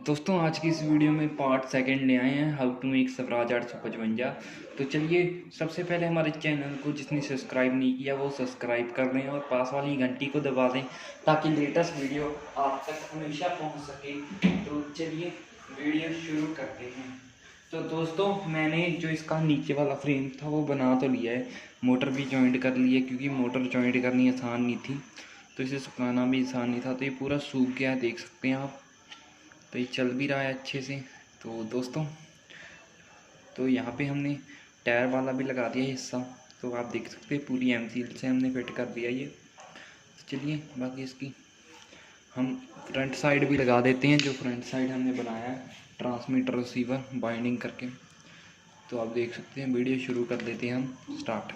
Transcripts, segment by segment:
दोस्तों आज की इस वीडियो में पार्ट सेकंड ले आए हैं हाउ टू मेक स्वराज 855। तो चलिए सबसे पहले हमारे चैनल को जिसने सब्सक्राइब नहीं किया वो सब्सक्राइब कर लें और पास वाली घंटी को दबा दें ताकि लेटेस्ट वीडियो आप तक हमेशा पहुंच सके। तो चलिए वीडियो शुरू करते हैं। तो दोस्तों मैंने जो इसका नीचे वाला फ्रेम था वो बना तो लिया है, मोटर भी जॉइंट कर ली है क्योंकि मोटर जॉइंट करनी आसान नहीं थी तो इसे सुखाना भी आसान नहीं था। तो ये पूरा सूख गया है, देख सकते हैं आप। तो ये चल भी रहा है अच्छे से। तो दोस्तों तो यहाँ पे हमने टायर वाला भी लगा दिया हिस्सा, तो आप देख सकते हैं पूरी एम सील से हमने फिट कर दिया ये। चलिए बाकी इसकी हम फ्रंट साइड भी लगा देते हैं, जो फ्रंट साइड हमने बनाया है ट्रांसमीटर रिसीवर बाइंडिंग करके। तो आप देख सकते हैं, वीडियो शुरू कर देते हैं हम स्टार्ट।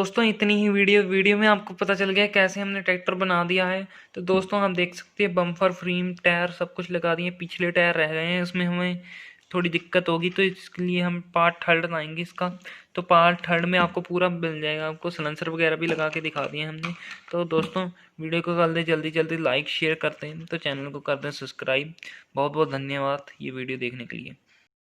दोस्तों इतनी ही वीडियो में आपको पता चल गया कैसे हमने ट्रैक्टर बना दिया है। तो दोस्तों हम देख सकते हैं बम्पर फ्रेम टायर सब कुछ लगा दिए, पिछले टायर रह गए हैं, उसमें हमें थोड़ी दिक्कत होगी तो इसके लिए हम पार्ट थर्ड लाएंगे इसका। तो पार्ट थर्ड में आपको पूरा मिल जाएगा, आपको सलेंसर वगैरह भी लगा के दिखा दिए हमने। तो दोस्तों वीडियो को कर दें जल्दी लाइक शेयर करते हैं, तो चैनल को कर दें सब्सक्राइब। बहुत बहुत धन्यवाद ये वीडियो देखने के लिए।